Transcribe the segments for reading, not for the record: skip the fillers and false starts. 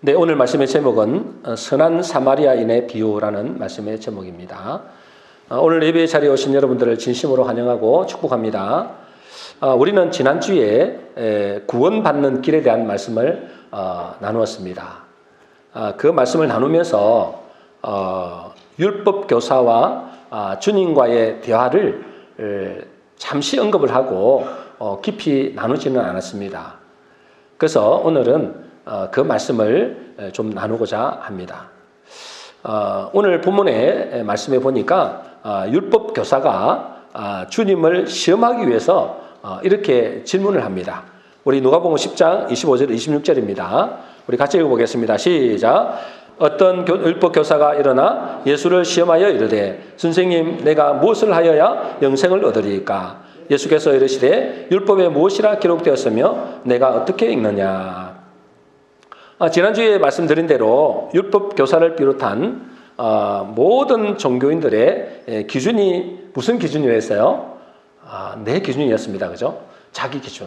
네, 오늘 말씀의 제목은 선한 사마리아인의 비유라는 말씀의 제목입니다. 오늘 예배 자리에 오신 여러분들을 진심으로 환영하고 축복합니다. 우리는 지난주에 구원받는 길에 대한 말씀을 나누었습니다. 그 말씀을 나누면서 율법 교사와 주님과의 대화를 잠시 언급을 하고 깊이 나누지는 않았습니다. 그래서 오늘은 그 말씀을 좀 나누고자 합니다. 오늘 본문의 말씀에 보니까 율법 교사가 주님을 시험하기 위해서 이렇게 질문을 합니다. 우리 누가복음 10장 25절 26절입니다. 우리 같이 읽어보겠습니다. 시작. 어떤 율법 교사가 일어나 예수를 시험하여 이르되 선생님 내가 무엇을 하여야 영생을 얻으리까? 예수께서 이르시되 율법에 무엇이라 기록되었으며 내가 어떻게 읽느냐? 지난주에 말씀드린 대로 율법 교사를 비롯한 모든 종교인들의 기준이 무슨 기준이었어요? 내 기준이었습니다. 그죠? 자기 기준.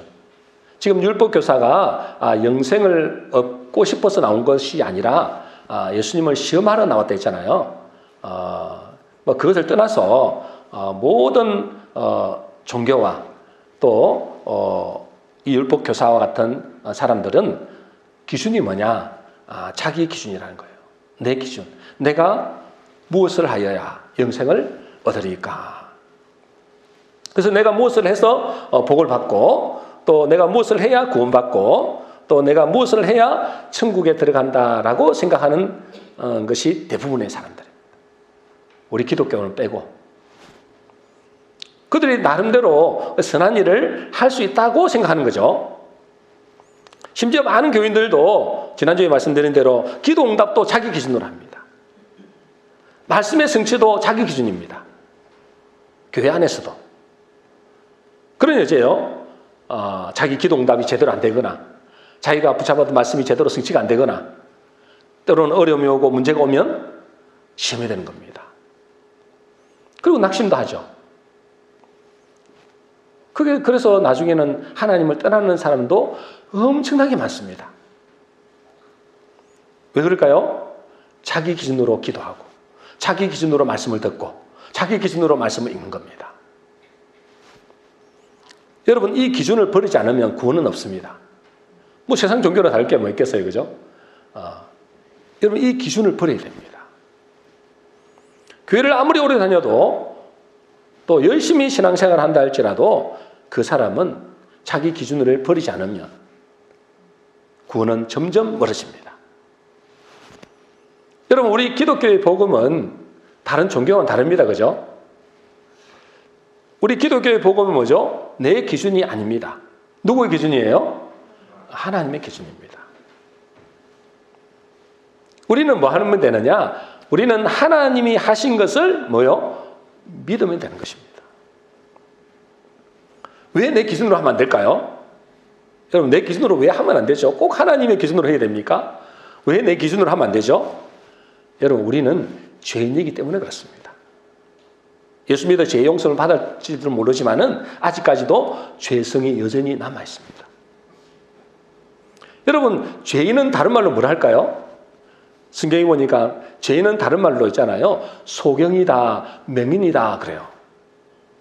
지금 율법 교사가 영생을 얻고 싶어서 나온 것이 아니라 예수님을 시험하러 나왔다 했잖아요. 그것을 떠나서 모든 종교와 또 이 율법 교사와 같은 사람들은 기준이 뭐냐? 자기 기준이라는 거예요. 내 기준. 내가 무엇을 하여야 영생을 얻으리까? 그래서 내가 무엇을 해서 복을 받고 또 내가 무엇을 해야 구원받고 또 내가 무엇을 해야 천국에 들어간다라고 생각하는 것이 대부분의 사람들입니다. 우리 기독교는 빼고. 그들이 나름대로 선한 일을 할 수 있다고 생각하는 거죠. 심지어 많은 교인들도 지난주에 말씀드린 대로 기도 응답도 자기 기준으로 합니다. 말씀의 성취도 자기 기준입니다. 교회 안에서도. 그런 여자예요. 자기 기도 응답이 제대로 안 되거나 자기가 붙잡았던 말씀이 제대로 성취가 안 되거나 때로는 어려움이 오고 문제가 오면 시험이 되는 겁니다. 그리고 낙심도 하죠. 그래서 나중에는 하나님을 떠나는 사람도 엄청나게 많습니다. 왜 그럴까요? 자기 기준으로 기도하고 자기 기준으로 말씀을 듣고 자기 기준으로 말씀을 읽는 겁니다. 여러분 이 기준을 버리지 않으면 구원은 없습니다. 뭐 세상 종교나 다를 게 뭐 있겠어요, 그죠? 여러분 이 기준을 버려야 됩니다. 교회를 아무리 오래 다녀도 또 열심히 신앙생활을 한다 할지라도 그 사람은 자기 기준을 버리지 않으면 구원은 점점 멀어집니다. 여러분 우리 기독교의 복음은 다른 종교와는 다릅니다. 그죠? 우리 기독교의 복음은 뭐죠? 내 기준이 아닙니다. 누구의 기준이에요? 하나님의 기준입니다. 우리는 뭐 하면 되느냐? 우리는 하나님이 하신 것을 뭐요? 믿으면 되는 것입니다. 왜 내 기준으로 하면 안 될까요? 여러분 내 기준으로 왜 하면 안 되죠? 꼭 하나님의 기준으로 해야 됩니까? 왜 내 기준으로 하면 안 되죠? 여러분 우리는 죄인이기 때문에 그렇습니다. 예수 믿어 죄 용서를 받을지도 모르지만은 아직까지도 죄성이 여전히 남아 있습니다. 여러분 죄인은 다른 말로 뭐라 할까요? 성경에 보니까 죄인은 다른 말로 있잖아요. 소경이다, 맹인이다 그래요.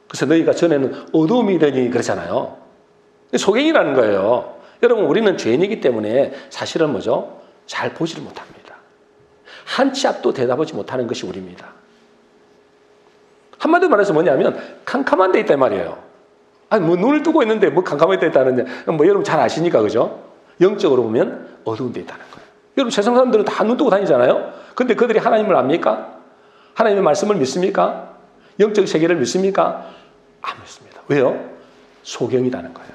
그래서 너희가 전에는 어둠이더니 그러잖아요. 소경이라는 거예요. 여러분 우리는 죄인이기 때문에 사실은 뭐죠? 잘 보지를 못합니다. 한 치 앞도 대답하지 못하는 것이 우리입니다. 한마디로 말해서 뭐냐면 캄캄한 데 있단 말이에요. 아니 뭐 눈을 뜨고 있는데 뭐 캄캄한 데 있다는데 뭐 여러분 잘 아시니까 그죠? 영적으로 보면 어두운 데 있다는 거예요. 여러분 세상 사람들은 다 눈 뜨고 다니잖아요. 근데 그들이 하나님을 압니까? 하나님의 말씀을 믿습니까? 영적 세계를 믿습니까? 안 믿습니다. 왜요? 소경이라는 거예요.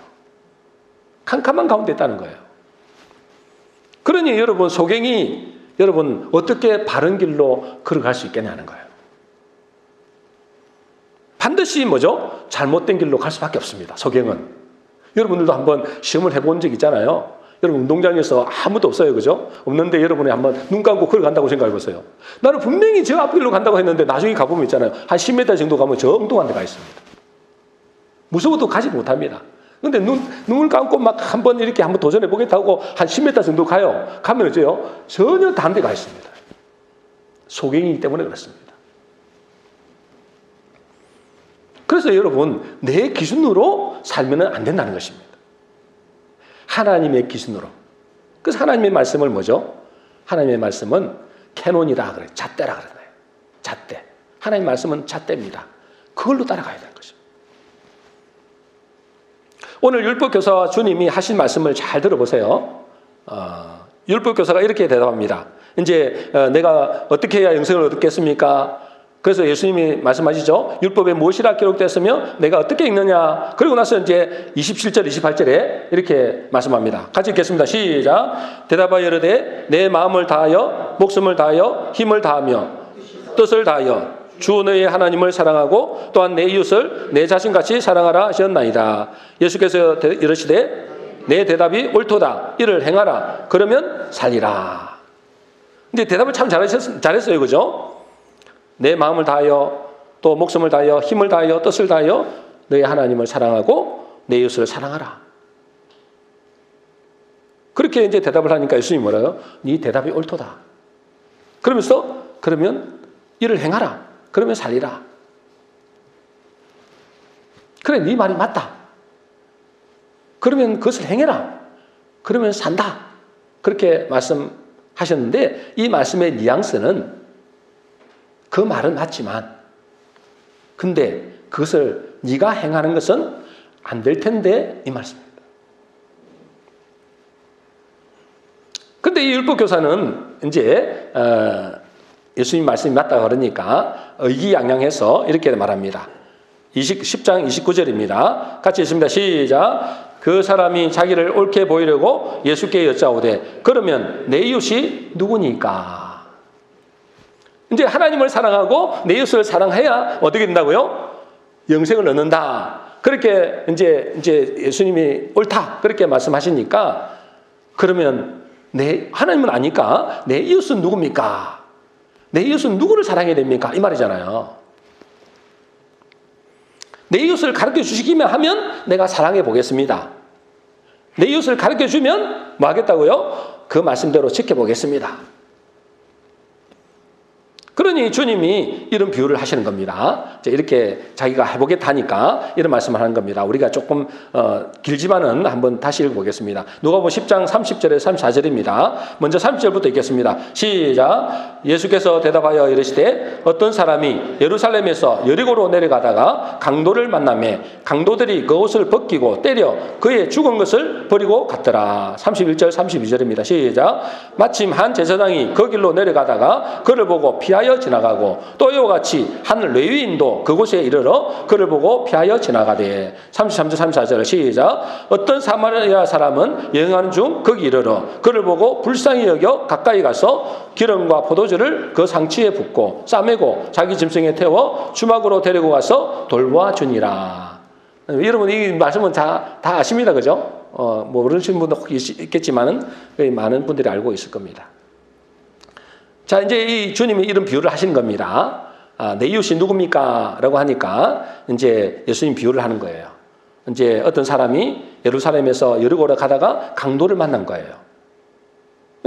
캄캄한 가운데 있다는 거예요. 그러니 여러분 소경이 여러분 어떻게 바른 길로 걸어갈 수 있겠냐는 거예요. 반드시 뭐죠? 잘못된 길로 갈 수밖에 없습니다. 소경은. 여러분들도 한번 시험을 해본 적 있잖아요. 여러분 운동장에서 아무도 없어요. 그죠? 없는데 여러분이 한번 눈 감고 걸어간다고 생각해 보세요. 나는 분명히 저 앞길로 간다고 했는데 나중에 가보면 있잖아요. 한 10m 정도 가면 저 엉뚱한 데가 있습니다. 무서워도 가지 못합니다. 근데 눈을 감고 막 한번 이렇게 한번 도전해 보겠다고 한 10m 정도 가요. 가면 어째요? 전혀 다른 데 가 있습니다. 소경이기 때문에 그렇습니다. 그래서 여러분, 내 기준으로 살면 안 된다는 것입니다. 하나님의 기준으로. 그래서 하나님의 말씀을 뭐죠? 하나님의 말씀은 캐논이라 그래요. 잣대라 그러나요? 잣대. 하나님의 말씀은 잣대입니다. 그걸로 따라가야 되는 것입니다. 오늘 율법교사와 주님이 하신 말씀을 잘 들어보세요. 율법교사가 이렇게 대답합니다. 이제 내가 어떻게 해야 영생을 얻겠습니까? 그래서 예수님이 말씀하시죠. 율법에 무엇이라 기록되었으며 내가 어떻게 읽느냐. 그리고 나서 이제 27절, 28절에 이렇게 말씀합니다. 같이 읽겠습니다. 시작. 대답하여 이르되 내 마음을 다하여 목숨을 다하여 힘을 다하며 뜻을 다하여 주 너의 하나님을 사랑하고 또한 내 이웃을 내 자신같이 사랑하라 하셨나이다. 예수께서 이르시되 내 대답이 옳도다. 이를 행하라. 그러면 살리라. 근데 대답을 참 잘했어요. 그죠? 내 마음을 다하여 또 목숨을 다하여 힘을 다하여 뜻을 다하여 너의 하나님을 사랑하고 내 이웃을 사랑하라. 그렇게 이제 대답을 하니까 예수님이 뭐라요? 네 대답이 옳도다. 그러면서 그러면 이를 행하라. 그러면 살리라. 그래, 네 말이 맞다. 그러면 그것을 행해라. 그러면 산다. 그렇게 말씀하셨는데 이 말씀의 뉘앙스는 그 말은 맞지만 근데 그것을 네가 행하는 것은 안 될 텐데 이 말씀입니다. 근데 이 율법교사는 이제 예수님 말씀이 맞다 그러니까 의기양양해서 이렇게 말합니다. 10장 29절입니다. 같이 읽습니다. 시작. 그 사람이 자기를 옳게 보이려고 예수께 여짜오되 그러면 내 이웃이 누구니까? 이제 하나님을 사랑하고 내 이웃을 사랑해야 어떻게 된다고요? 영생을 얻는다. 그렇게 이제 예수님이 옳다. 그렇게 말씀하시니까 그러면 하나님은 아니까 내 이웃은 누굽니까? 내 이웃은 누구를 사랑해야 됩니까? 이 말이잖아요. 내 이웃을 가르쳐 주시기만 하면 내가 사랑해 보겠습니다. 내 이웃을 가르쳐 주면 뭐 하겠다고요? 그 말씀대로 지켜보겠습니다. 그러니 주님이 이런 비유를 하시는 겁니다. 이렇게 자기가 해보겠다니까 이런 말씀을 하는 겁니다. 우리가 조금 길지만은 한번 다시 읽어보겠습니다. 누가복음 10장 30절에서 34절입니다. 먼저 30절부터 읽겠습니다. 시작. 예수께서 대답하여 이르시되 어떤 사람이 예루살렘에서 여리고로 내려가다가 강도를 만나매 강도들이 그 옷을 벗기고 때려 그의 죽은 것을 버리고 갔더라. 31절 32절입니다. 시작. 마침 한 제사장이 그 길로 내려가다가 그를 보고 피하여 지나가고 또 이와 같이 한 레위인도 그곳에 이르러 그를 보고 피하여 지나가되 33절 34절 시작. 어떤 사마리아 사람은 여행하는 중 거기 이르러 그를 보고 불쌍히 여겨 가까이 가서 기름과 포도주를 그 상치에 붓고 싸매고 자기 짐승에 태워 주막으로 데리고 가서 돌보아 주니라. 여러분 이 말씀은 다 아십니다. 그죠? 모르시는 분도 혹 있겠지만은 많은 분들이 알고 있을 겁니다. 자, 이제 이 주님이 이런 비유를 하시는 겁니다. 내 이웃이 누굽니까? 라고 하니까 이제 예수님 비유를 하는 거예요. 이제 어떤 사람이 예루살렘에서 여리고로 가다가 강도를 만난 거예요.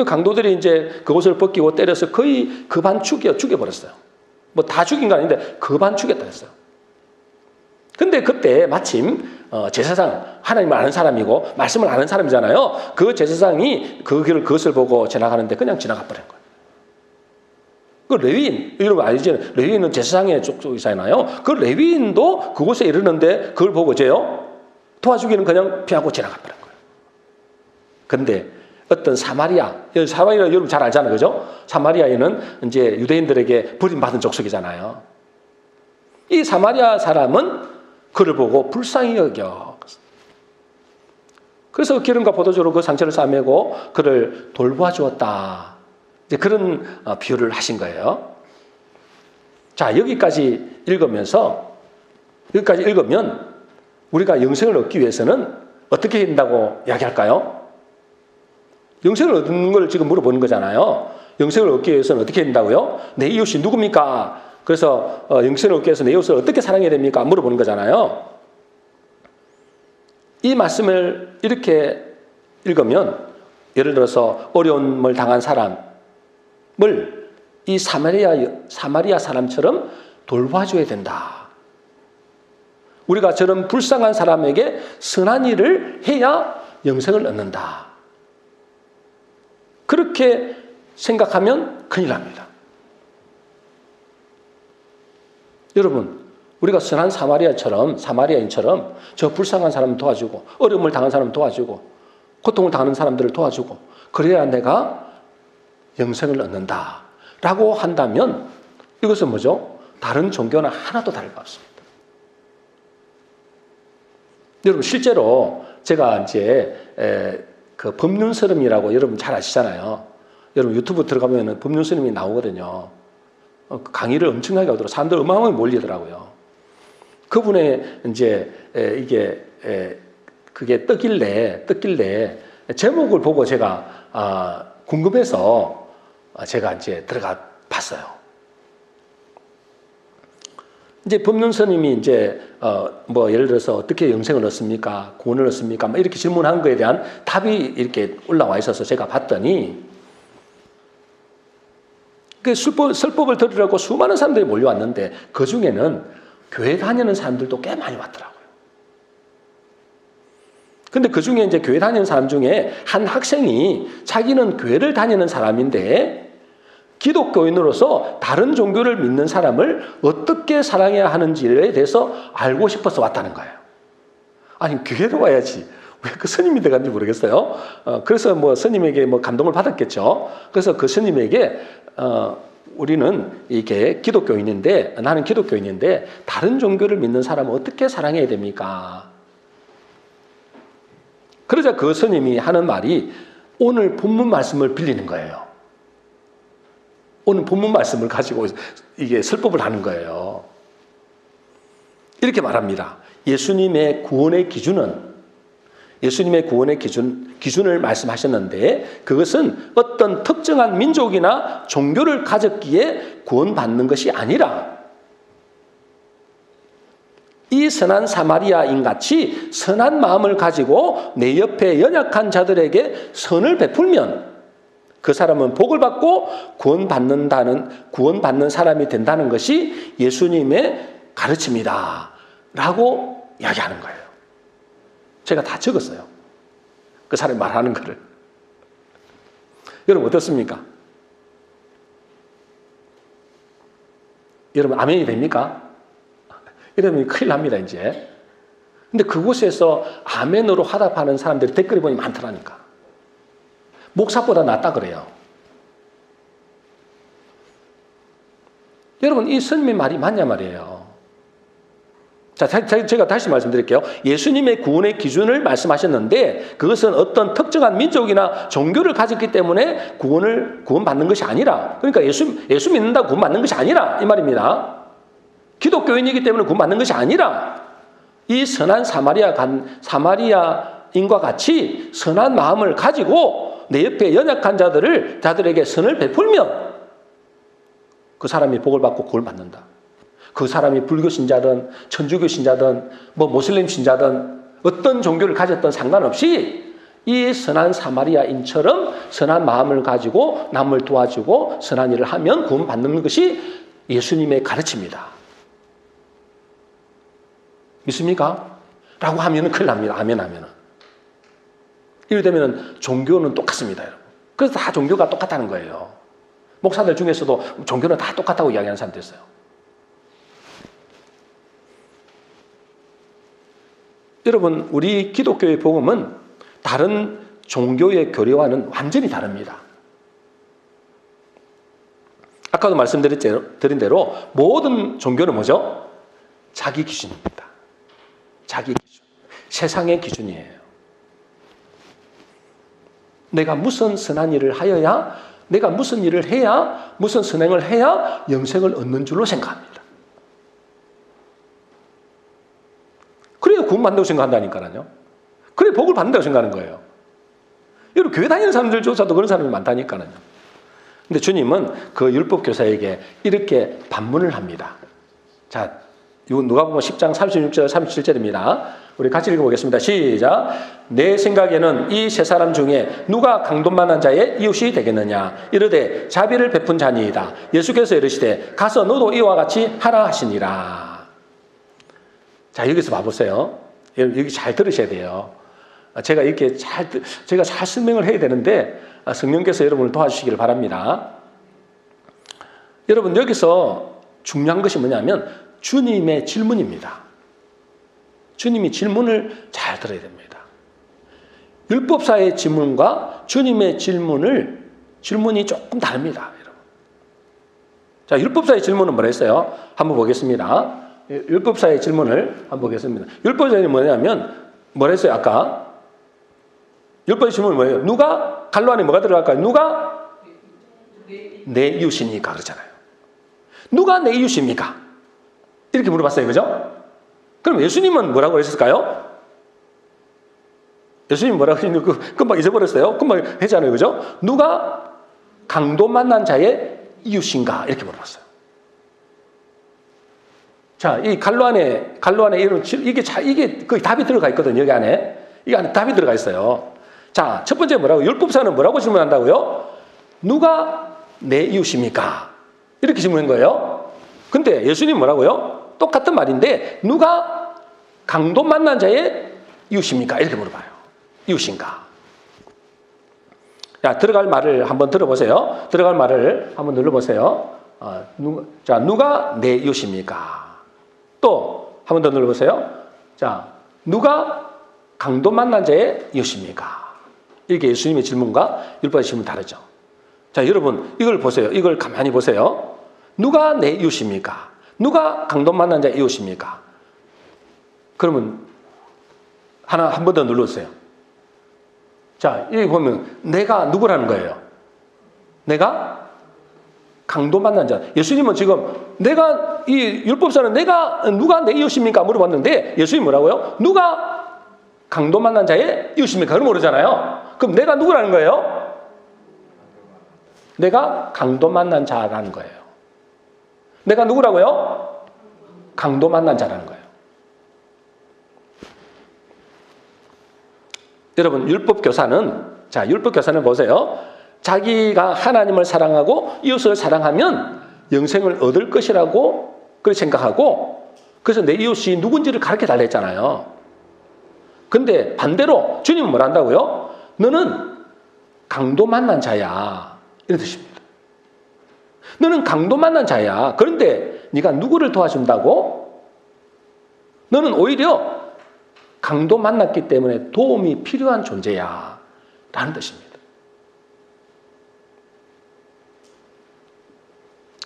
강도들이 이제 그것을 벗기고 때려서 거의 그 반 죽여버렸어요. 뭐 다 죽인 거 아닌데 그 반 죽였다 했어요. 근데 그때 마침 제사장, 하나님을 아는 사람이고 말씀을 아는 사람이잖아요. 그 제사장이 그것을 보고 지나가는데 그냥 지나가 버린 거예요. 그 레위인, 여러분 알죠? 레위인은 제사장의 쪽이잖아요. 그 레위인도 그곳에 이르는데 그걸 보고 어째요? 도와주기는 그냥 피하고 지나가 버린 거예요. 근데 어떤 사마리아 여러분 잘 알잖아요. 그죠? 사마리아인은 이제 유대인들에게 버림받은 족속이잖아요. 이 사마리아 사람은 그를 보고 불쌍히 여겨. 그래서 기름과 포도주로 그 상처를 싸매고 그를 돌보아 주었다. 이제 그런 비유를 하신 거예요. 자, 여기까지 읽으면 우리가 영생을 얻기 위해서는 어떻게 해야 된다고 이야기할까요? 영생을 얻는 걸 지금 물어보는 거잖아요. 영생을 얻기 위해서는 어떻게 해야 된다고요? 내 이웃이 누굽니까? 그래서 영생을 얻기 위해서 내 이웃을 어떻게 사랑해야 됩니까? 물어보는 거잖아요. 이 말씀을 이렇게 읽으면 예를 들어서 어려움을 당한 사람을 이 사마리아 사람처럼 돌봐줘야 된다. 우리가 저런 불쌍한 사람에게 선한 일을 해야 영생을 얻는다. 그렇게 생각하면 큰일 납니다. 여러분, 우리가 선한 사마리아인처럼 저 불쌍한 사람 도와주고 어려움을 당한 사람 도와주고 고통을 당하는 사람들을 도와주고 그래야 내가 영생을 얻는다라고 한다면 이것은 뭐죠? 다른 종교는 하나도 다를 바 없습니다. 여러분, 실제로 제가 이제 그 법륜스님이라고 여러분 잘 아시잖아요. 여러분 유튜브 들어가면 법륜스님이 나오거든요. 강의를 엄청나게 하더라고요. 사람들 어마어마하게 몰리더라고요. 그분의 이제 그게 뜨길래 제목을 보고 제가 궁금해서 제가 이제 들어가 봤어요. 이제 법륜스님이 이제 뭐 예를 들어서 어떻게 영생을 얻습니까? 구원을 얻습니까? 뭐 이렇게 질문한 거에 대한 답이 이렇게 올라와 있어서 제가 봤더니 그 설법을 들으려고 수많은 사람들이 몰려왔는데 그 중에는 교회 다니는 사람들도 꽤 많이 왔더라고요. 근데 그 중에 이제 교회 다니는 사람 중에 한 학생이 자기는 교회를 다니는 사람인데 기독교인으로서 다른 종교를 믿는 사람을 어떻게 사랑해야 하는지에 대해서 알고 싶어서 왔다는 거예요. 아니, 교회로 와야지. 왜 그 스님이 돼간지 모르겠어요. 그래서 뭐 스님에게 뭐 감동을 받았겠죠. 그래서 그 스님에게 우리는 이게 기독교인인데 나는 기독교인인데 다른 종교를 믿는 사람은 어떻게 사랑해야 됩니까? 그러자 그 스님이 하는 말이 오늘 본문 말씀을 빌리는 거예요. 오늘 본문 말씀을 가지고 이게 설법을 하는 거예요. 이렇게 말합니다. 예수님의 구원의 기준을 말씀하셨는데 그것은 어떤 특정한 민족이나 종교를 가졌기에 구원받는 것이 아니라 이 선한 사마리아인 같이 선한 마음을 가지고 내 옆에 연약한 자들에게 선을 베풀면 그 사람은 복을 받고 구원받는 사람이 된다는 것이 예수님의 가르침이다 라고 이야기하는 거예요. 제가 다 적었어요. 그 사람이 말하는 거를. 여러분 어떻습니까? 여러분 아멘이 됩니까? 이러면 큰일 납니다 이제. 근데 그곳에서 아멘으로 화답하는 사람들이 댓글에 보니 많더라니까. 목사보다 낫다 그래요. 여러분 이 스님의 말이 맞냐 말이에요. 자, 제가 다시 말씀드릴게요. 예수님의 구원의 기준을 말씀하셨는데 그것은 어떤 특정한 민족이나 종교를 가졌기 때문에 구원받는 것이 아니라, 그러니까 예수 믿는다고 구원받는 것이 아니라 이 말입니다. 기독교인이기 때문에 구원받는 것이 아니라 이 선한 사마리아인과 같이 선한 마음을 가지고 내 옆에 연약한 자들에게 선을 베풀면 그 사람이 복을 받고 구원을 받는다. 그 사람이 불교 신자든 천주교 신자든 뭐 모슬림 신자든 어떤 종교를 가졌든 상관없이 이 선한 사마리아인처럼 선한 마음을 가지고 남을 도와주고 선한 일을 하면 구원받는 것이 예수님의 가르침이다. 믿습니까? 라고 하면 큰일 납니다. 아멘 하면. 이렇게 되면 종교는 똑같습니다. 여러분. 그래서 다 종교가 똑같다는 거예요. 목사들 중에서도 종교는 다 똑같다고 이야기하는 사람도 있어요. 여러분, 우리 기독교의 복음은 다른 종교의 교리와는 완전히 다릅니다. 아까도 말씀드린 대로 모든 종교는 뭐죠? 자기 기준입니다. 자기 기준. 세상의 기준이에요. 내가 무슨 선한 일을 하여야, 내가 무슨 일을 해야, 무슨 선행을 해야 영생을 얻는 줄로 생각합니다. 그래야 구원받는다고 생각한다니까요. 그래 복을 받는다고 생각하는 거예요. 여러분 교회 다니는 사람들조차도 그런 사람이 많다니까요. 근데 주님은 그 율법 교사에게 이렇게 반문을 합니다. 자, 이거 누가복음 10장 36절 37절입니다. 우리 같이 읽어보겠습니다. 시작. 내 생각에는 이 세 사람 중에 누가 강도 만난 자의 이웃이 되겠느냐. 이르되 자비를 베푼 자니이다. 예수께서 이르시되 가서 너도 이와 같이 하라 하시니라. 자, 여기서 봐보세요. 여기 잘 들으셔야 돼요. 제가 이렇게 제가 잘 설명을 해야 되는데 성령께서 여러분을 도와주시기를 바랍니다. 여러분, 여기서 중요한 것이 뭐냐면 주님의 질문입니다. 주님이 질문을 잘 들어야 됩니다. 율법사의 질문과 주님의 질문이 조금 다릅니다. 여러분. 자, 율법사의 질문은 뭐라 했어요? 한번 보겠습니다. 율법사의 질문을 한번 보겠습니다. 율법사의 뭐냐면 뭐라 했어요? 아까 율법의 질문은 뭐예요? 누가 갈로 안에 뭐가 들어갈까요? 누가 내 이웃입니까? 그러잖아요. 누가 내 이웃입니까? 이렇게 물어봤어요. 그죠? 그럼 예수님은 뭐라고 했을까요? 예수님 뭐라고 했는지 금방 잊어버렸어요. 금방 했잖아요. 그죠? 누가 강도 만난 자의 이웃인가? 이렇게 물어봤어요. 자, 이 갈로 안에 이런 이게 거의 답이 들어가 있거든요. 여기 안에. 이 안에 답이 들어가 있어요. 자, 첫 번째 뭐라고? 율법사는 뭐라고 질문한다고요? 누가 내 이웃입니까? 이렇게 질문한 거예요. 근데 예수님 뭐라고요? 똑같은 말인데 누가 강도 만난 자의 이웃입니까? 이렇게 물어봐요. 이웃인가? 자, 들어갈 말을 한번 들어보세요. 들어갈 말을 한번 눌러보세요. 누가 내 이웃입니까? 또 한 번 더 눌러보세요. 자, 누가 강도 만난 자의 이웃입니까? 이게 예수님의 질문과 율법의 질문 다르죠. 자, 여러분 이걸 보세요. 이걸 가만히 보세요. 누가 내 이웃입니까? 누가 강도 만난 자의 이웃입니까? 그러면 한 번 더 눌러주세요. 자, 여기 보면 내가 누구라는 거예요? 내가 강도 만난 자. 예수님은 지금 이 율법사는 누가 내 이웃입니까? 물어봤는데 예수님 뭐라고요? 누가 강도 만난 자의 이웃입니까? 그럼 모르잖아요. 그럼 내가 누구라는 거예요? 내가 강도 만난 자라는 거예요. 내가 누구라고요? 강도 만난 자라는 거예요. 여러분, 율법교사는 보세요. 자기가 하나님을 사랑하고 이웃을 사랑하면 영생을 얻을 것이라고 그렇게 생각하고, 그래서 내 이웃이 누군지를 가르쳐 달라 했잖아요. 근데 반대로 주님은 뭐라 한다고요? 너는 강도 만난 자야. 이런 뜻입니다. 너는 강도 만난 자야. 그런데 네가 누구를 도와준다고? 너는 오히려 강도 만났기 때문에 도움이 필요한 존재야. 라는 뜻입니다.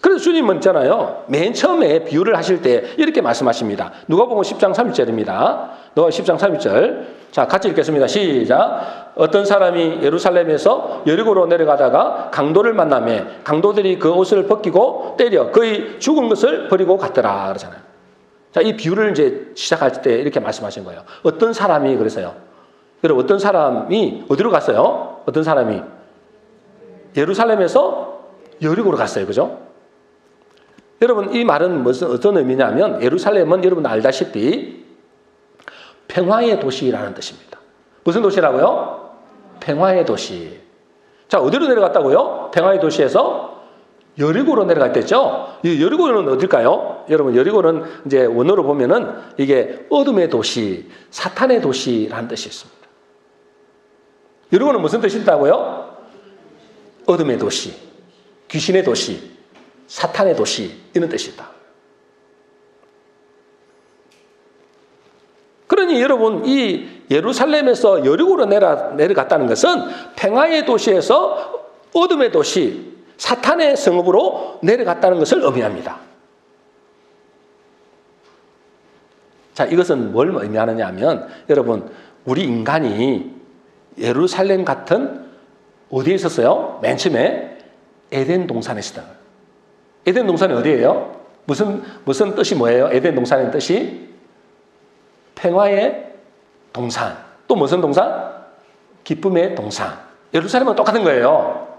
그래서 주님은 있잖아요. 맨 처음에 비유를 하실 때 이렇게 말씀하십니다. 누가복음 10장 31절입니다. 누가복음 10장 31절. 자, 같이 읽겠습니다. 시작. 어떤 사람이 예루살렘에서 여리고로 내려가다가 강도를 만나며 강도들이 그 옷을 벗기고 때려 그의 죽은 것을 버리고 갔더라. 그러잖아요. 자, 이 비유를 이제 시작할 때 이렇게 말씀하신 거예요. 어떤 사람이 그래서요. 여러분, 어떤 사람이 어디로 갔어요? 어떤 사람이 예루살렘에서 여리고로 갔어요. 그죠? 여러분, 이 말은 어떤 의미냐면 예루살렘은 여러분 알다시피 평화의 도시라는 뜻입니다. 무슨 도시라고요? 평화의 도시. 자, 어디로 내려갔다고요? 평화의 도시에서 여리고로 내려갔댔죠? 이 여리고는 어딜까요? 여러분, 여리고는 이제 원어로 보면은 이게 어둠의 도시, 사탄의 도시라는 뜻이 있습니다. 여리고는 무슨 뜻이 있다고요? 어둠의 도시, 귀신의 도시, 사탄의 도시, 이런 뜻이다. 그러니 여러분, 이 예루살렘에서 여리고로 내려갔다는 것은 평화의 도시에서 어둠의 도시, 사탄의 성읍으로 내려갔다는 것을 의미합니다. 자, 이것은 뭘 의미하느냐 하면 여러분, 우리 인간이 예루살렘 같은 어디에 있었어요? 맨 처음에 에덴 동산에 있었다. 에덴 동산이 어디예요? 무슨 뜻이 뭐예요? 에덴 동산의 뜻이 평화의 동산. 또 무슨 동산? 기쁨의 동산. 예루살렘은 똑같은 거예요.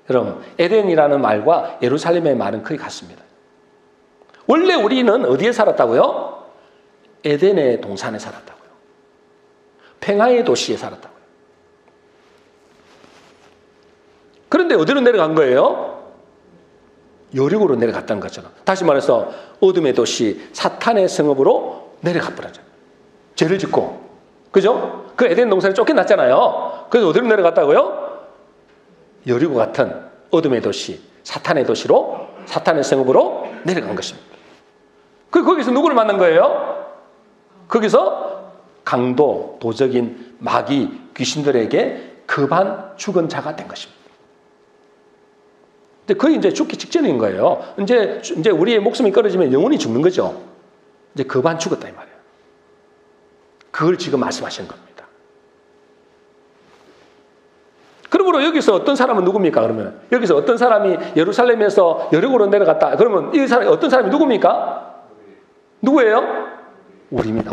여러분, 에덴이라는 말과 예루살렘의 말은 거의 같습니다. 원래 우리는 어디에 살았다고요? 에덴의 동산에 살았다고요. 평화의 도시에 살았다고요. 그런데 어디로 내려간 거예요? 여리고로 내려갔다는 것처럼. 다시 말해서 어둠의 도시 사탄의 성읍으로 내려가 버렸죠. 죄를 짓고. 그죠? 그 에덴 동산에 쫓겨났잖아요. 그래서 어디로 내려갔다고요? 여리고 같은 어둠의 도시, 사탄의 도시로, 사탄의 성읍으로 내려간 것입니다. 그리고 거기서 누구를 만난 거예요? 거기서 강도, 도적인 마귀, 귀신들에게 급한 죽은 자가 된 것입니다. 근데 거의 이제 죽기 직전인 거예요. 이제 우리의 목숨이 끊어지면 영혼이 죽는 거죠. 이제 급한 죽었다 이 말이에요. 그걸 지금 말씀하시는 겁니다. 그러므로 여기서 어떤 사람은 누굽니까? 그러면 여기서 어떤 사람이 예루살렘에서 여리고로 내려갔다. 그러면 이 사람 어떤 사람이 누굽니까? 누구예요? 우리입니다.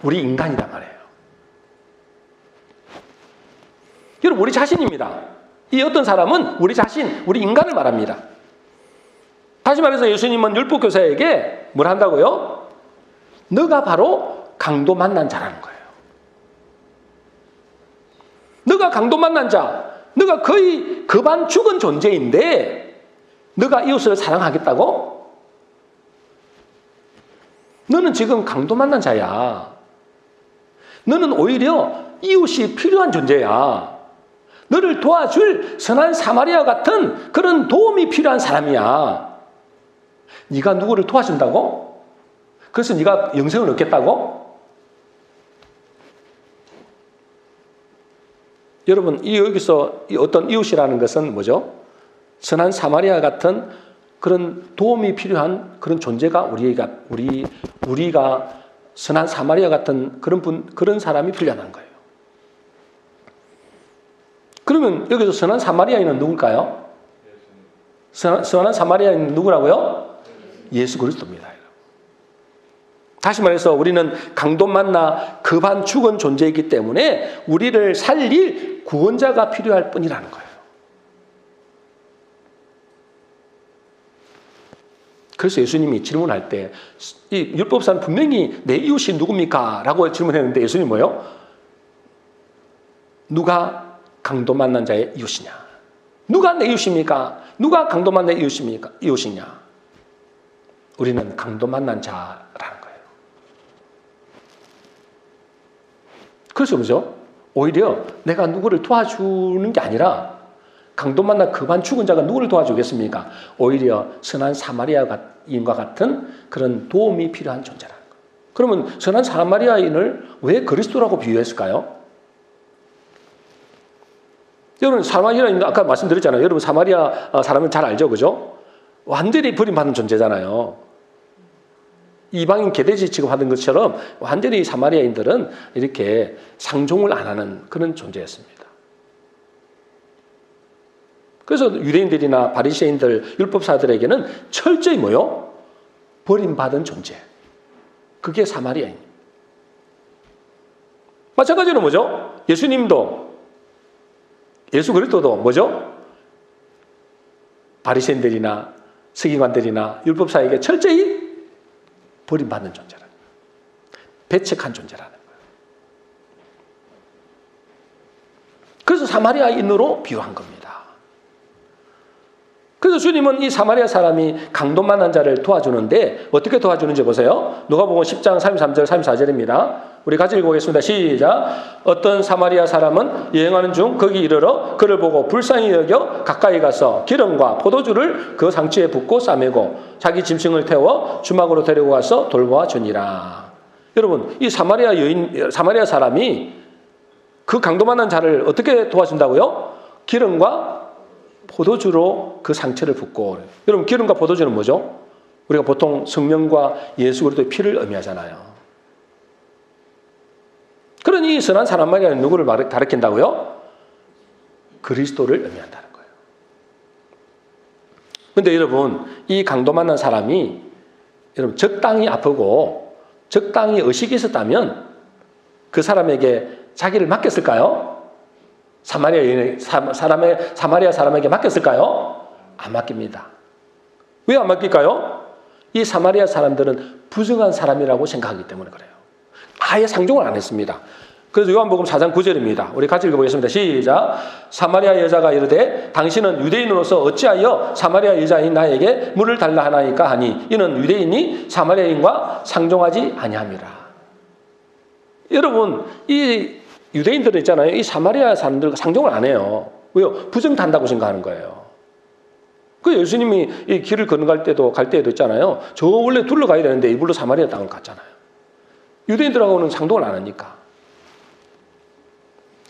우리 인간이란 말이에요. 여러분 우리 자신입니다. 이 어떤 사람은 우리 자신, 우리 인간을 말합니다. 다시 말해서 예수님은 율법교사에게 뭘 한다고요? 너가 바로 강도 만난 자라는 거예요. 너가 강도 만난 자, 너가 거의 급한 죽은 존재인데 너가 이웃을 사랑하겠다고? 너는 지금 강도 만난 자야. 너는 오히려 이웃이 필요한 존재야. 너를 도와줄 선한 사마리아 같은 그런 도움이 필요한 사람이야. 네가 누구를 도와준다고? 그래서 네가 영생을 얻겠다고? 여러분, 여기서 어떤 이웃이라는 것은 뭐죠? 선한 사마리아 같은 그런 도움이 필요한 그런 존재가 우리가 선한 사마리아 같은 그런 사람이 필요한 거예요. 그러면 여기서 선한 사마리아인은 누굴까요? 선한 사마리아인은 누구라고요? 예수 그리스도입니다. 다시 말해서 우리는 강도 만나 급한 죽은 존재이기 때문에 우리를 살릴 구원자가 필요할 뿐이라는 거예요. 그래서 예수님이 질문할 때 이 율법사는 분명히 내 이웃이 누굽니까? 라고 질문했는데 예수님이 뭐예요? 누가 강도 만난 자의 이웃이냐? 누가 내 이웃입니까? 누가 강도 만난 이웃이냐? 우리는 강도 만난 자라는 거예요. 그래서 그죠? 오히려 내가 누구를 도와주는 게 아니라 강도 만나 급한 죽은 자가 누구를 도와주겠습니까? 오히려 선한 사마리아인과 같은 그런 도움이 필요한 존재라는 거예요. 그러면 선한 사마리아인을 왜 그리스도라고 비유했을까요? 여러분 사마리아인 아까 말씀드렸잖아요. 여러분 사마리아 사람은 잘 알죠, 그죠? 완전히 버림받은 존재잖아요. 이방인 개돼지 취급하는 것처럼 완전히 사마리아인들은 이렇게 상종을 안 하는 그런 존재였습니다. 그래서 유대인들이나 바리새인들, 율법사들에게는 철저히 뭐요? 버림받은 존재. 그게 사마리아인입니다. 마찬가지로 뭐죠? 예수 그리스도도 뭐죠? 바리새인들이나 서기관들이나 율법사에게 철저히 버림받는 존재라는 거예요. 배척한 존재라는 거예요. 그래서 사마리아인으로 비유한 겁니다. 그래서 주님은 이 사마리아 사람이 강도 만난 자를 도와주는데 어떻게 도와주는지 보세요. 누가복음 10장 33절 34절입니다. 우리 같이 읽어보겠습니다. 시작. 어떤 사마리아 사람은 여행하는 중 거기 이르러 그를 보고 불쌍히 여겨 가까이 가서 기름과 포도주를 그 상추에 붓고 싸매고 자기 짐승을 태워 주막으로 데리고 가서 돌보아 주니라. 여러분, 이 사마리아 사람이 그 강도 만난 자를 어떻게 도와준다고요? 기름과 포도주로 그 상처를 붓고. 여러분, 기름과 포도주는 뭐죠? 우리가 보통 성령과 예수 그리스도의 피를 의미하잖아요. 그러니 선한 사마리아는 누구를 가리킨다고요? 그리스도를 의미한다는 거예요. 그런데 여러분, 이 강도 만난 사람이 여러분 적당히 아프고 적당히 의식이 있었다면 그 사람에게 자기를 맡겼을까요? 사마리아 사람에게 맡겼을까요? 안 맡깁니다. 왜 안 맡길까요? 이 사마리아 사람들은 부정한 사람이라고 생각하기 때문에 그래요. 아예 상종을 안 했습니다. 그래서 요한복음 4장 9절입니다. 우리 같이 읽어보겠습니다. 시작. 사마리아 여자가 이르되 당신은 유대인으로서 어찌하여 사마리아 여자인 나에게 물을 달라 하나이까 하니 이는 유대인이 사마리아인과 상종하지 아니함이라. 여러분, 이 유대인들은 있잖아요. 이 사마리아 사람들과 상종을 안 해요. 왜요? 부정탄다고 생각하는 거예요. 그 예수님이 이 길을 건너갈 때도 갈 때에도 있잖아요. 저 원래 둘러가야 되는데 이불로 사마리아 땅을 갔잖아요. 유대인들하고는 상종을 안 하니까.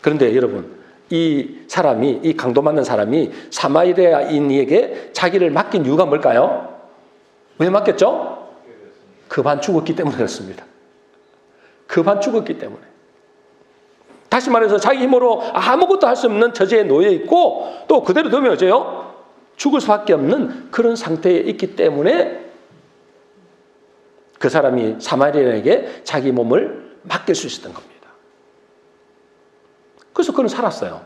그런데 여러분, 이 사람이, 이 강도 맞는 사람이 사마리아인에게 자기를 맡긴 이유가 뭘까요? 왜 맡겼죠? 급한 죽었기 때문에 그렇습니다. 급한 죽었기 때문에. 다시 말해서 자기 힘으로 아무것도 할 수 없는 처지에 놓여 있고 또 그대로 두면 어째요? 죽을 수밖에 없는 그런 상태에 있기 때문에 그 사람이 사마리아인에게 자기 몸을 맡길 수 있었던 겁니다. 그래서 그는 살았어요.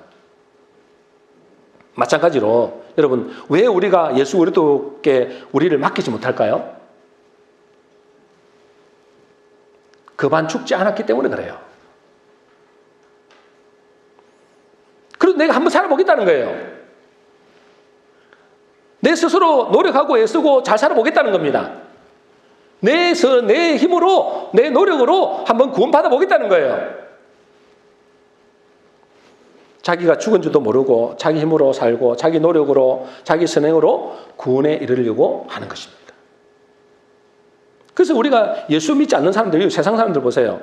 마찬가지로 여러분, 왜 우리가 예수 그리스도께 우리를 맡기지 못할까요? 급한 죽지 않았기 때문에 그래요. 그래서 내가 한번 살아보겠다는 거예요. 내 스스로 노력하고 애쓰고 잘 살아보겠다는 겁니다. 내 힘으로, 내 노력으로 한번 구원받아 보겠다는 거예요. 자기가 죽은 줄도 모르고 자기 힘으로 살고 자기 노력으로 자기 선행으로 구원에 이르려고 하는 것입니다. 그래서 우리가 예수 믿지 않는 사람들이 세상 사람들 보세요.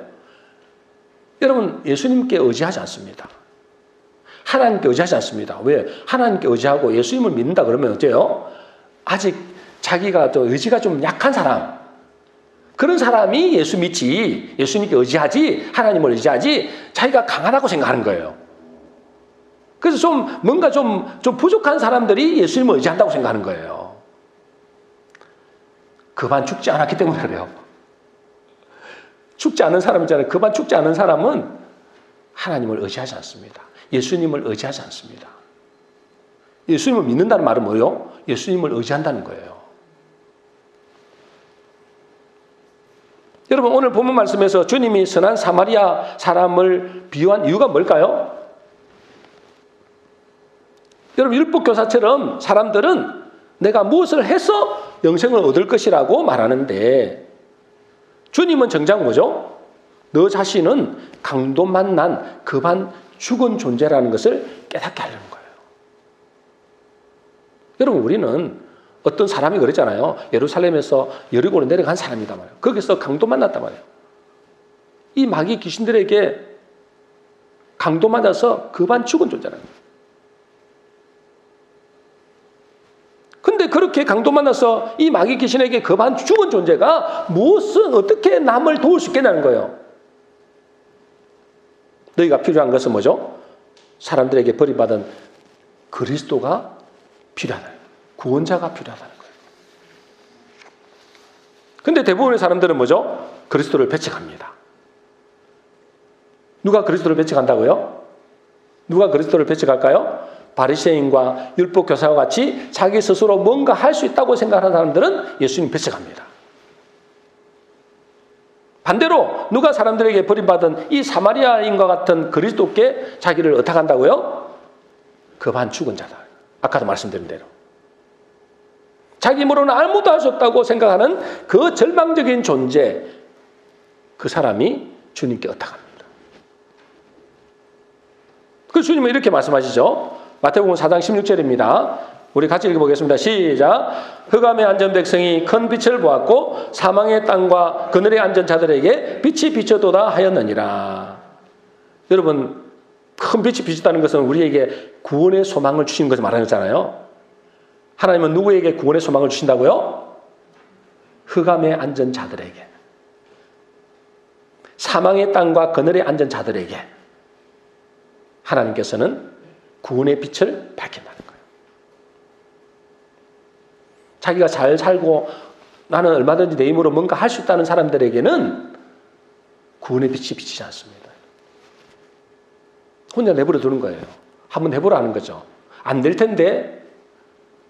여러분, 예수님께 의지하지 않습니다. 하나님께 의지하지 않습니다. 왜? 하나님께 의지하고 예수님을 믿는다 그러면 어때요? 아직 자기가 또 의지가 좀 약한 사람, 그런 사람이 예수 믿지, 예수님께 의지하지, 하나님을 의지하지, 자기가 강하다고 생각하는 거예요. 그래서 뭔가 좀 부족한 사람들이 예수님을 의지한다고 생각하는 거예요. 급한 죽지 않았기 때문에 그래요. 죽지 않은 사람 있잖아요. 급한 죽지 않은 사람은 하나님을 의지하지 않습니다. 예수님을 의지하지 않습니다. 예수님을 믿는다는 말은 뭐예요? 예수님을 의지한다는 거예요. 여러분, 오늘 본문 말씀에서 주님이 선한 사마리아 사람을 비유한 이유가 뭘까요? 여러분, 율법교사처럼 사람들은 내가 무엇을 해서 영생을 얻을 것이라고 말하는데 주님은 정작 뭐죠? 너 자신은 강도 만난 급한 죽은 존재라는 것을 깨닫게 하려는 거예요. 여러분, 우리는 어떤 사람이 그랬잖아요. 예루살렘에서 여리고로 내려간 사람이다 말이에요. 거기서 강도 만났단 말이에요. 이 마귀 귀신들에게 강도 맞아서 급한 죽은 존재라는 거예요. 근데 그렇게 강도 만나서 이 마귀 귀신에게 급한 죽은 존재가 무엇은 어떻게 남을 도울 수 있겠냐는 거예요. 너희가 필요한 것은 뭐죠? 사람들에게 버림받은 그리스도가 필요하다. 구원자가 필요하다는 거예요. 근데 대부분의 사람들은 뭐죠? 그리스도를 배척합니다. 누가 그리스도를 배척한다고요? 누가 그리스도를 배척할까요? 바리새인과 율법교사와 같이 자기 스스로 뭔가 할 수 있다고 생각하는 사람들은 예수님 배척합니다. 반대로 누가 사람들에게 버림받은 이 사마리아인과 같은 그리스도께 자기를 의탁한다고요? 급한 죽은 자다. 아까도 말씀드린 대로. 자기 힘으로는 아무것도 할 수 없다고 생각하는 그 절망적인 존재, 그 사람이 주님께 의탁합니다. 그 주님은 이렇게 말씀하시죠. 마태복음 4장 16절입니다. 우리 같이 읽어보겠습니다. 시작. 흑암에 앉은 백성이 큰 빛을 보았고 사망의 땅과 그늘에 앉은 자들에게 빛이 비춰도다 하였느니라. 여러분, 큰 빛이 비쳤다는 것은 우리에게 구원의 소망을 주시는 것을 말하는 거잖아요. 하나님은 누구에게 구원의 소망을 주신다고요? 흑암에 앉은 자들에게, 사망의 땅과 그늘에 앉은 자들에게 하나님께서는 구원의 빛을 밝힌다는 거예요. 자기가 잘 살고 나는 얼마든지 내 힘으로 뭔가 할 수 있다는 사람들에게는 구원의 빛이 비치지 않습니다. 혼자 내버려 두는 거예요. 한번 해보라는 거죠. 안 될 텐데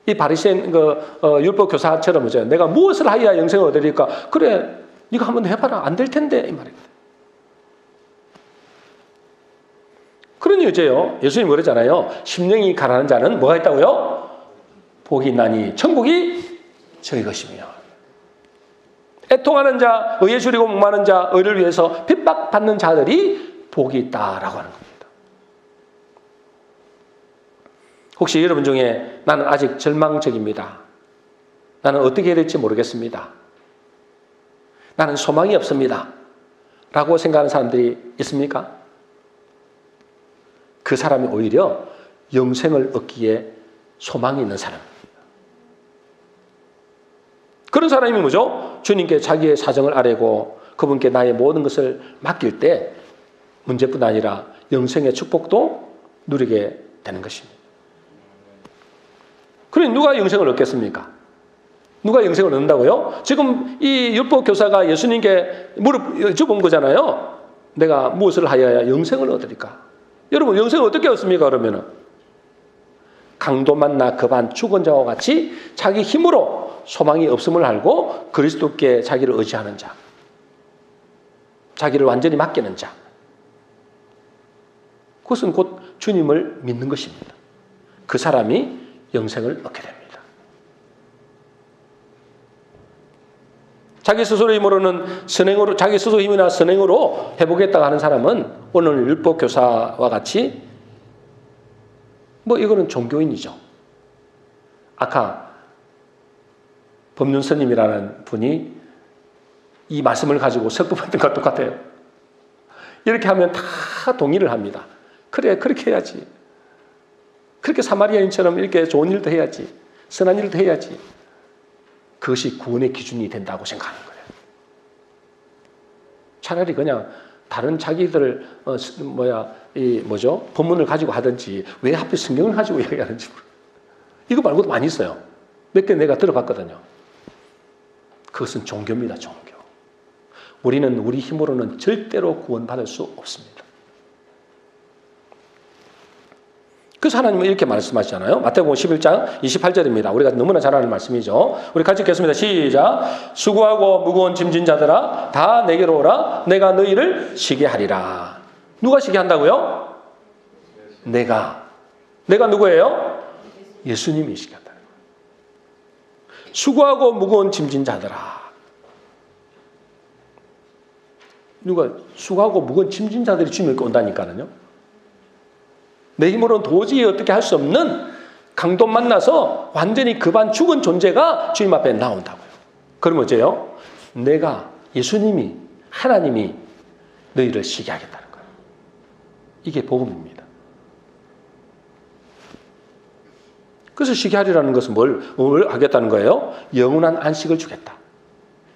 이 바리새인 율법 교사처럼 뭐죠? 내가 무엇을 하여야 영생을 얻으리까? 그래, 네가 한번 해봐라. 안 될 텐데 이 말입니다. 분명히 어째요? 예수님 그러잖아요. 심령이 가난한 자는 뭐가 있다고요? 복이 있나니 천국이 저희 것이며. 애통하는 자, 의에 줄이고 목마른 자, 의를 위해서 핍박받는 자들이 복이 있다라고 하는 겁니다. 혹시 여러분 중에 나는 아직 절망적입니다. 나는 어떻게 해야 될지 모르겠습니다. 나는 소망이 없습니다. 라고 생각하는 사람들이 있습니까? 그 사람이 오히려 영생을 얻기에 소망이 있는 사람입니다. 그런 사람이 뭐죠? 주님께 자기의 사정을 아뢰고 그분께 나의 모든 것을 맡길 때 문제뿐 아니라 영생의 축복도 누리게 되는 것입니다. 그러니 누가 영생을 얻겠습니까? 누가 영생을 얻는다고요? 지금 이 율법 교사가 예수님께 여쭤본 거잖아요. 내가 무엇을 하여야 영생을 얻으리까? 여러분 영생을 어떻게 얻습니까? 그러면은 강도 만나 급한 죽은 자와 같이 자기 힘으로 소망이 없음을 알고 그리스도께 자기를 의지하는 자, 자기를 완전히 맡기는 자, 그것은 곧 주님을 믿는 것입니다. 그 사람이 영생을 얻게 됩니다. 자기 스스로의 힘으로는 선행으로, 자기 스스로 힘이나 선행으로 해보겠다고 하는 사람은 오늘 율법 교사와 같이 이거는 종교인이죠. 아까 법륜 스님이라는 분이 이 말씀을 가지고 설법했던 것과 똑같아요. 이렇게 하면 다 동의를 합니다. 그래, 그렇게 해야지. 그렇게 사마리아인처럼 이렇게 좋은 일도 해야지. 선한 일도 해야지. 그것이 구원의 기준이 된다고 생각하는 거예요. 차라리 그냥 다른 자기들 법문을 가지고 하든지 왜 하필 성경을 가지고 이야기하는지 이거 말고도 많이 있어요. 몇 개 내가 들어봤거든요. 그것은 종교입니다. 종교. 우리는 우리 힘으로는 절대로 구원받을 수 없습니다. 그래서 하나님은 이렇게 말씀하시잖아요. 마태복음 11장 28절입니다. 우리가 너무나 잘 아는 말씀이죠. 우리 같이 읽겠습니다. 시작. 수고하고 무거운 짐진 자들아 다 내게로 오라. 내가 너희를 쉬게 하리라. 누가 쉬게 한다고요? 내가 누구예요? 예수님이 쉬게 한다는 거예요. 수고하고 무거운 짐진 자들아. 누가 수고하고 무거운 짐진 자들이 주님께 온다니까요. 내 힘으로는 도저히 어떻게 할 수 없는 강도 만나서 완전히 급한 죽은 존재가 주님 앞에 나온다고요. 그러면 어째요? 내가, 예수님이, 하나님이 너희를 쉬게 하겠다는 거예요. 이게 복음입니다. 그래서 쉬게 하리라는 것은 뭘 하겠다는 거예요? 영원한 안식을 주겠다.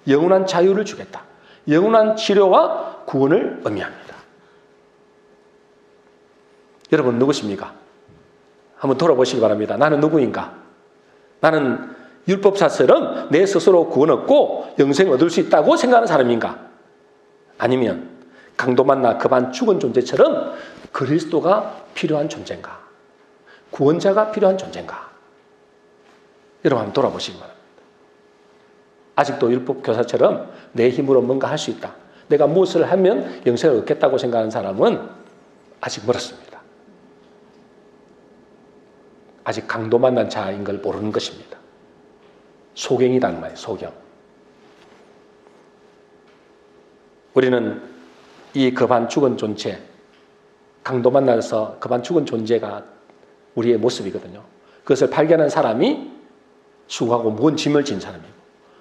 영원한 자유를 주겠다. 영원한 치료와 구원을 의미합니다. 여러분 누구십니까? 한번 돌아보시기 바랍니다. 나는 누구인가? 나는 율법사처럼 내 스스로 구원 얻고 영생 얻을 수 있다고 생각하는 사람인가? 아니면 강도 만나 급한 죽은 존재처럼 그리스도가 필요한 존재인가? 구원자가 필요한 존재인가? 여러분 한번 돌아보시기 바랍니다. 아직도 율법교사처럼 내 힘으로 뭔가 할 수 있다. 내가 무엇을 하면 영생을 얻겠다고 생각하는 사람은 아직 멀었습니다. 아직 강도 만난 자인 걸 모르는 것입니다. 소경이라는 말이에요. 소경. 우리는 이 급한 죽은 존재, 강도 만나서 급한 죽은 존재가 우리의 모습이거든요. 그것을 발견한 사람이 수고하고 무거운 짐을 진 사람이고,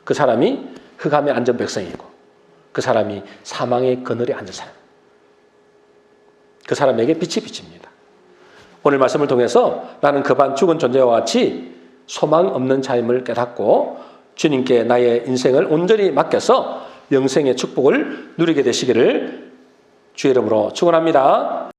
그 사람이 흑암에 앉은 백성이고, 그 사람이 사망의 그늘에 앉은 사람. 그 사람에게 빛이 비칩니다. 오늘 말씀을 통해서 나는 급한 죽은 존재와 같이 소망 없는 자임을 깨닫고 주님께 나의 인생을 온전히 맡겨서 영생의 축복을 누리게 되시기를 주의 이름으로 축원합니다.